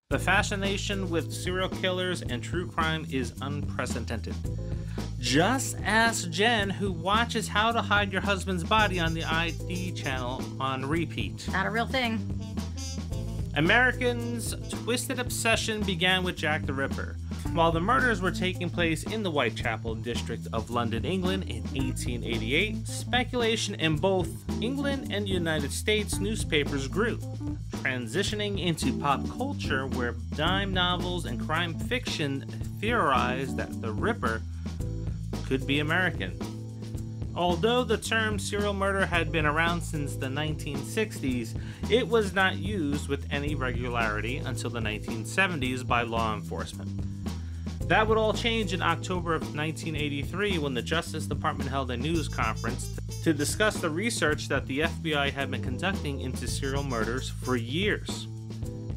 The fascination with serial killers and true crime is unprecedented. Just ask Jenn, who watches How to Hide Your Husband's Body on the ID channel on repeat. Not a real thing. Americans' twisted obsession began with Jack the Ripper. While the murders were taking place in the Whitechapel district of London, England in 1888, speculation in both England and United States newspapers grew, transitioning into pop culture where dime novels and crime fiction theorized that the Ripper could be American. Although the term serial murder had been around since the 1960s, it was not used with any regularity until the 1970s by law enforcement. That would all change in October of 1983 when the Justice Department held a news conference to discuss the research that the FBI had been conducting into serial murders for years.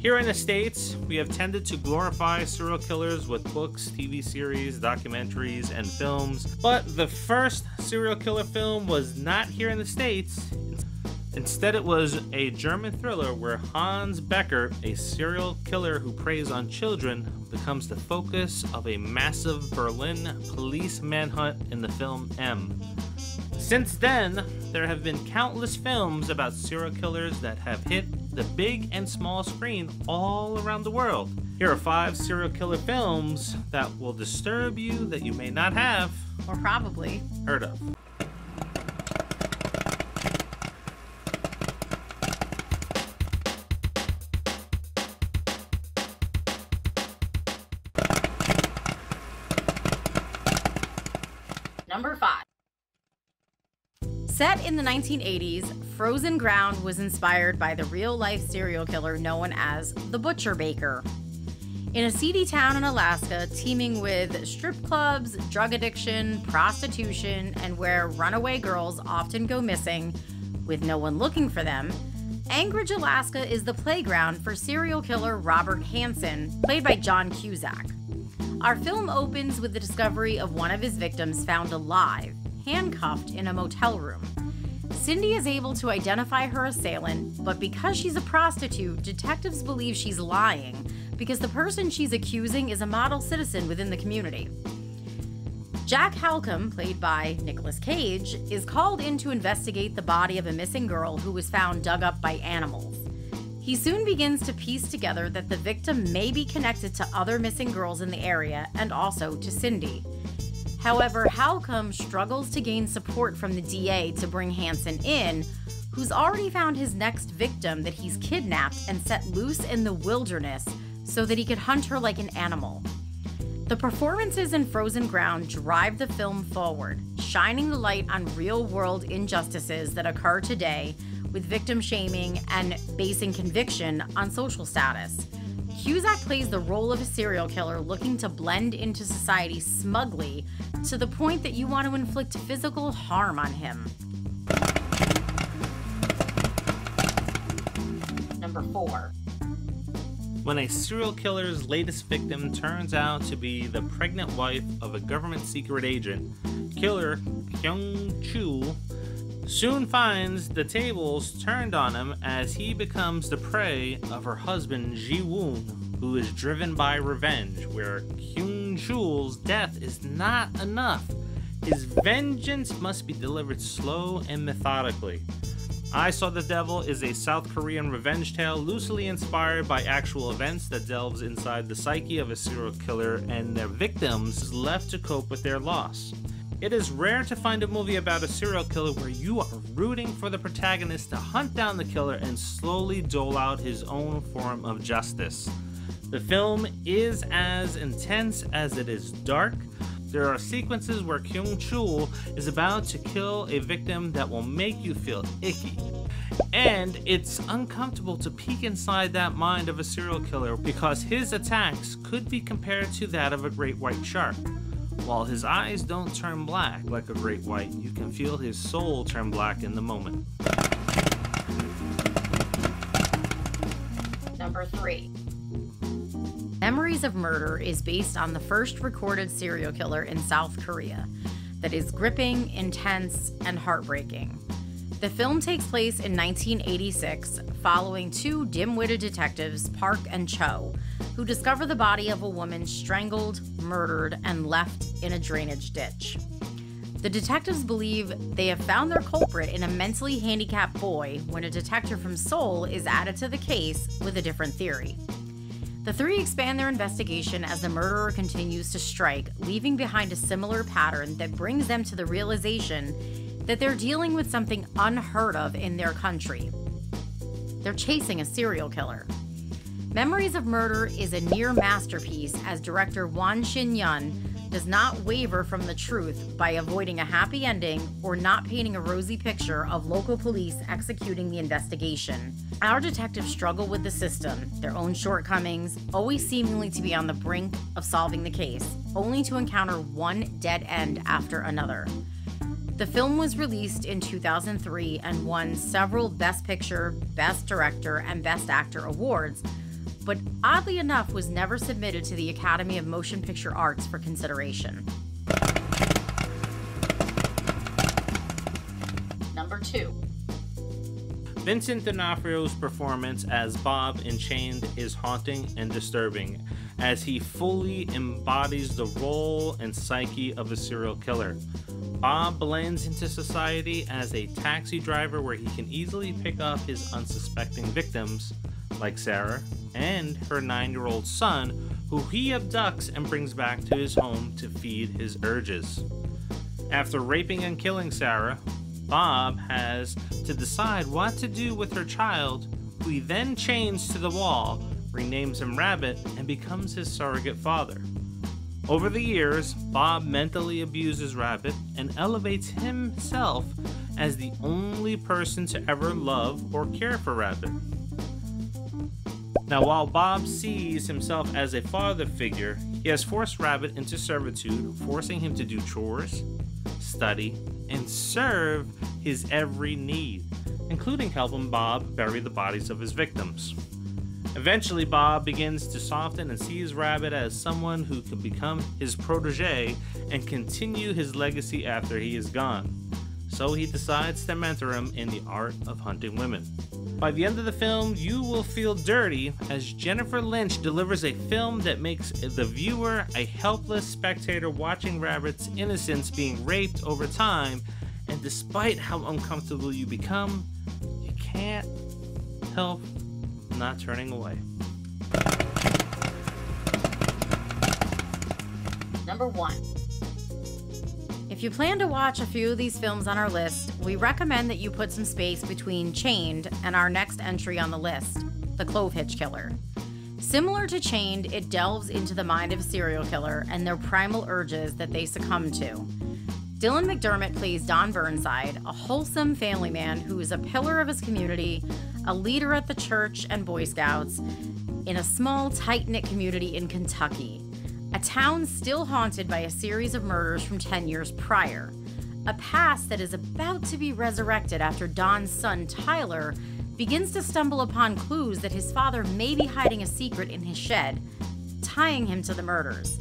Here in the States, we have tended to glorify serial killers with books, TV series, documentaries, and films, but the first serial killer film was not here in the States. Instead, it was a German thriller where Hans Becker, a serial killer who preys on children, becomes the focus of a massive Berlin police manhunt in the film M. Since then, there have been countless films about serial killers that have hit the big and small screen all around the world. Here are 5 serial killer films that will disturb you that you may not have, or probably, heard of. Number 5. Set in the 1980s, Frozen Ground was inspired by the real-life serial killer known as the Butcher Baker. In a seedy town in Alaska, teeming with strip clubs, drug addiction, prostitution, and where runaway girls often go missing with no one looking for them, Anchorage, Alaska is the playground for serial killer Robert Hansen, played by John Cusack. Our film opens with the discovery of one of his victims found alive, handcuffed in a motel room. Cindy is able to identify her assailant, but because she's a prostitute, detectives believe she's lying because the person she's accusing is a model citizen within the community. Jack Halcombe, played by Nicolas Cage, is called in to investigate the body of a missing girl who was found dug up by animals. He soon begins to piece together that the victim may be connected to other missing girls in the area and also to Cindy. However, Halcombe struggles to gain support from the DA to bring Hansen in, who's already found his next victim that he's kidnapped and set loose in the wilderness so that he could hunt her like an animal. The performances in Frozen Ground drive the film forward, shining the light on real-world injustices that occur today with victim shaming and basing conviction on social status. Cusack plays the role of a serial killer looking to blend into society smugly to the point that you want to inflict physical harm on him. Number 4. When a serial killer's latest victim turns out to be the pregnant wife of a government secret agent, killer Kyung-chul soon finds the tables turned on him as he becomes the prey of her husband Ji-woon, who is driven by revenge, where Kyung-chul's death is not enough. His vengeance must be delivered slow and methodically. I Saw the Devil is a South Korean revenge tale loosely inspired by actual events that delves inside the psyche of a serial killer and their victims left to cope with their loss. It is rare to find a movie about a serial killer where you are rooting for the protagonist to hunt down the killer and slowly dole out his own form of justice. The film is as intense as it is dark. There are sequences where Kyung-chul is about to kill a victim that will make you feel icky. And it's uncomfortable to peek inside that mind of a serial killer because his attacks could be compared to that of a great white shark. While his eyes don't turn black like a great white, you can feel his soul turn black in the moment. Number 3. Memories of Murder is based on the first recorded serial killer in South Korea that is gripping, intense, and heartbreaking. The film takes place in 1986, following two dim-witted detectives, Park and Cho, who discover the body of a woman strangled, murdered, and left in a drainage ditch. The detectives believe they have found their culprit in a mentally handicapped boy when a detective from Seoul is added to the case with a different theory. The three expand their investigation as the murderer continues to strike, leaving behind a similar pattern that brings them to the realization that they're dealing with something unheard of in their country. They're chasing a serial killer. Memories of Murder is a near masterpiece as director Won Shin-yun does not waver from the truth by avoiding a happy ending or not painting a rosy picture of local police executing the investigation. Our detectives struggle with the system, their own shortcomings, always seemingly to be on the brink of solving the case, only to encounter one dead end after another. The film was released in 2003 and won several Best Picture, Best Director, and Best Actor awards, but oddly enough was never submitted to the Academy of Motion Picture Arts for consideration. Number 2. Vincent D'Onofrio's performance as Bob in Chained is haunting and disturbing, as he fully embodies the role and psyche of a serial killer. Bob blends into society as a taxi driver where he can easily pick up his unsuspecting victims, like Sarah and her 9-year-old son, who he abducts and brings back to his home to feed his urges. After raping and killing Sarah, Bob has to decide what to do with her child, who he then chains to the wall, renames him Rabbit, and becomes his surrogate father. Over the years, Bob mentally abuses Rabbit and elevates himself as the only person to ever love or care for Rabbit. Now, while Bob sees himself as a father figure, he has forced Rabbit into servitude, forcing him to do chores, study, and serve his every need, including helping Bob bury the bodies of his victims. Eventually, Bob begins to soften and sees Rabbit as someone who can become his protege and continue his legacy after he is gone. So he decides to mentor him in the art of hunting women. By the end of the film, you will feel dirty as Jennifer Lynch delivers a film that makes the viewer a helpless spectator watching Rabbit's innocence being raped over time, and despite how uncomfortable you become, you can't help not turning away. Number 1. If you plan to watch a few of these films on our list, we recommend that you put some space between Chained and our next entry on the list, The Clove Hitch Killer. Similar to Chained, it delves into the mind of a serial killer and their primal urges that they succumb to. Dylan McDermott plays Don Burnside, a wholesome family man who is a pillar of his community, a leader at the church and Boy Scouts, in a small, tight-knit community in Kentucky. A town still haunted by a series of murders from 10 years prior. A past that is about to be resurrected after Don's son, Tyler, begins to stumble upon clues that his father may be hiding a secret in his shed, tying him to the murders.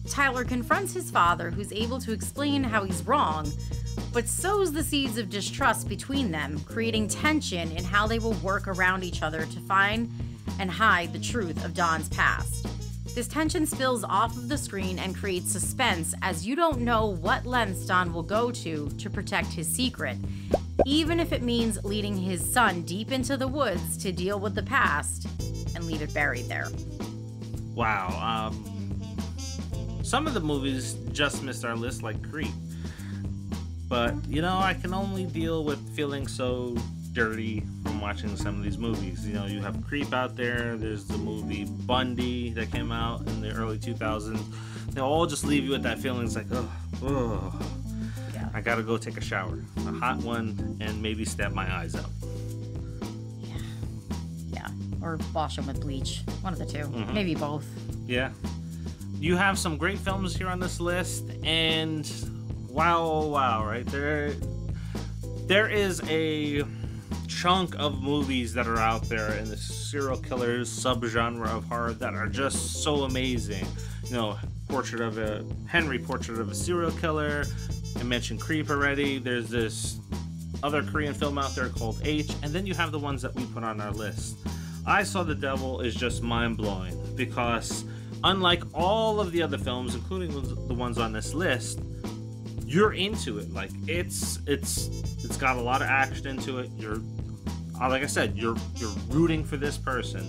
Tyler confronts his father, who's able to explain how he's wrong, but sows the seeds of distrust between them, creating tension in how they will work around each other to find and hide the truth of Don's past. This tension spills off of the screen and creates suspense as you don't know what lengths Don will go to protect his secret, even if it means leading his son deep into the woods to deal with the past and leave it buried there. Wow, some of the movies just missed our list, like Creep. But, you know, I can only deal with feeling so dirty from watching some of these movies. You know, you have Creep out there, there's the movie Bundy that came out in the early 2000s. They'll all just leave you with that feeling. It's like, oh, yeah. I gotta go take a shower, a hot one, and maybe stab my eyes out. Yeah, or wash them with bleach. One of the two, maybe both. Yeah. You have some great films here on this list, and wow, oh wow, right? There is a chunk of movies that are out there in the serial killers subgenre of horror that are just so amazing. You know, Portrait of a Serial Killer. I mentioned Creep already. There's this other Korean film out there called H, and then you have the ones that we put on our list. I Saw the Devil is just mind-blowing because unlike all of the other films, including the ones on this list, you're into it. Like it's got a lot of action into it. You're like I said, you're rooting for this person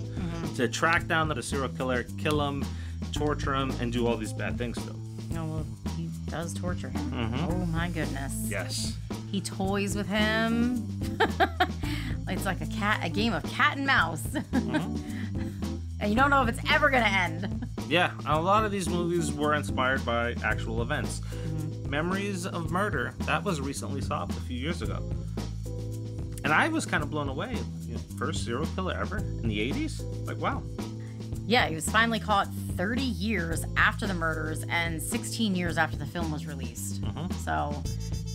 to track down the serial killer, kill him, torture him, and do all these bad things to him. Oh, well, he does torture him. Oh my goodness. Yes. He toys with him. It's like a game of cat and mouse. And you don't know if it's ever gonna end. Yeah, a lot of these movies were inspired by actual events. Memories of Murder, that was recently solved a few years ago. And I was kind of blown away. First serial killer ever in the 80s? Like, wow. Yeah, he was finally caught 30 years after the murders and 16 years after the film was released. So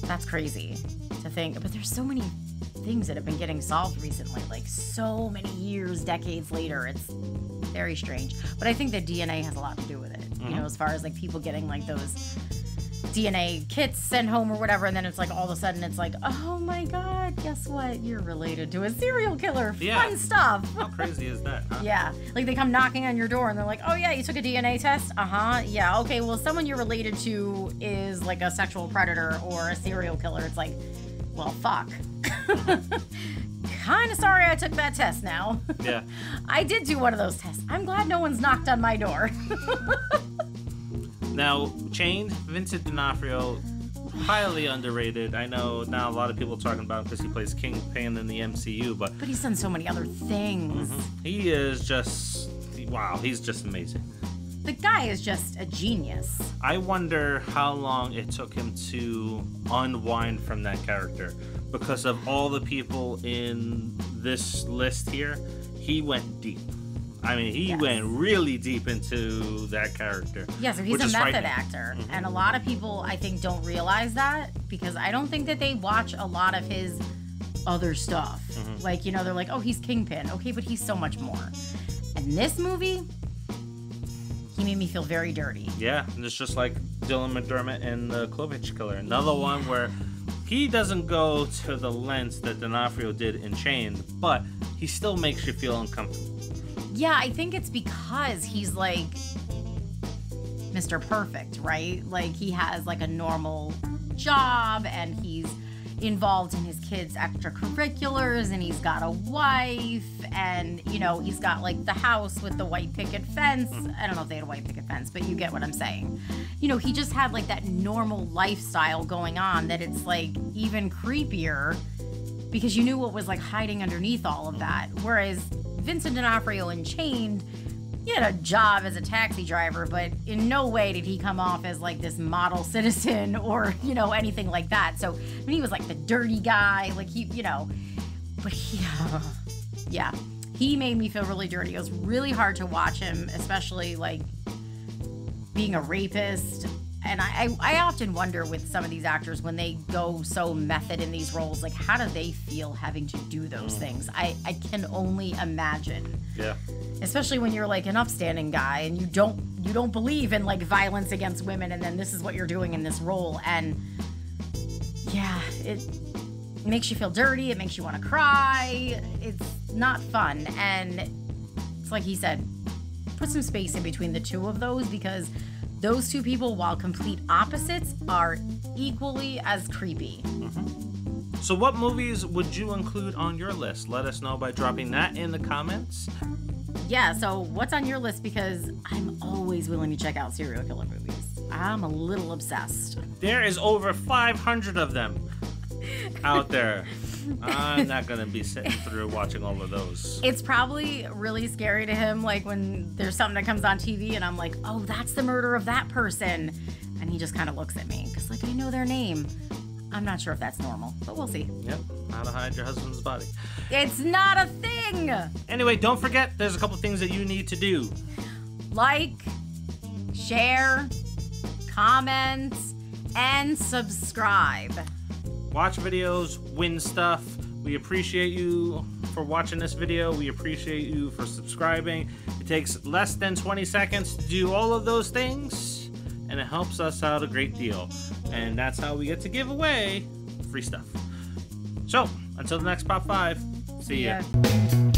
that's crazy to think. But there's so many things that have been getting solved recently, like so many years, decades later. It's very strange. But I think that DNA has a lot to do with it. You know, as far as like people getting like those DNA kits sent home or whatever, and then it's like all of a sudden it's like, oh my god, guess what? You're related to a serial killer. Fun stuff. How crazy is that, huh? Yeah. Like they come knocking on your door and they're like, oh yeah, you took a DNA test? Yeah, okay, well someone you're related to is like a sexual predator or a serial killer. It's like, well, fuck. Kinda sorry I took that test now. Yeah. I did do one of those tests. I'm glad no one's knocked on my door. Now, Chained, Vincent D'Onofrio, highly underrated. I know now a lot of people are talking about him because he plays Kingpin in the MCU, but he's done so many other things. He is just, wow, he's just amazing. The guy is just a genius. I wonder how long it took him to unwind from that character. Because of all the people in this list here, he went deep. I mean, he went really deep into that character. Yeah, so he's a method actor. And a lot of people, I think, don't realize that because I don't think that they watch a lot of his other stuff. Like, you know, they're like, oh, he's Kingpin. Okay, but he's so much more. And this movie, he made me feel very dirty. Yeah, and it's just like Dylan McDermott in The Cleave Killer. Another one where he doesn't go to the lengths that D'Onofrio did in Chained, but he still makes you feel uncomfortable. Yeah, I think it's because he's like Mr. Perfect, right? Like he has like a normal job and he's involved in his kids' extracurriculars and he's got a wife and, you know, he's got like the house with the white picket fence. I don't know if they had a white picket fence, but you get what I'm saying. You know, he just had like that normal lifestyle going on that it's like even creepier because you knew what was like hiding underneath all of that. Whereas Vincent D'Onofrio in Chained, he had a job as a taxi driver, but in no way did he come off as like this model citizen or, you know, anything like that. So, I mean, he was like the dirty guy, like he, you know, but he, yeah, he made me feel really dirty. It was really hard to watch him, especially like being a rapist. And I often wonder with some of these actors when they go so method in these roles, like how do they feel having to do those things? I can only imagine. Yeah. Especially when you're like an upstanding guy and you don't believe in like violence against women, and then this is what you're doing in this role, and yeah, it makes you feel dirty. It makes you want to cry. It's not fun, and it's like he said, put some space in between the two of those because those two people, while complete opposites, are equally as creepy. So what movies would you include on your list? Let us know by dropping that in the comments. Yeah, so what's on your list? Because I'm always willing to check out serial killer movies. I'm a little obsessed. There is over 500 of them out there. I'm not going to be sitting through watching all of those. It's probably really scary to him, like when there's something that comes on TV and I'm like, oh, that's the murder of that person. And he just kind of looks at me because, like, I know their name. I'm not sure if that's normal, but we'll see. Yep, how to hide your husband's body. It's not a thing! Anyway, don't forget, there's a couple things that you need to do. Like, share, comment, and subscribe. Watch videos, win stuff. We appreciate you for watching this video. We appreciate you for subscribing. It takes less than 20 seconds to do all of those things, and it helps us out a great deal. And that's how we get to give away free stuff. So, until the next Pop 5, see ya. Yeah.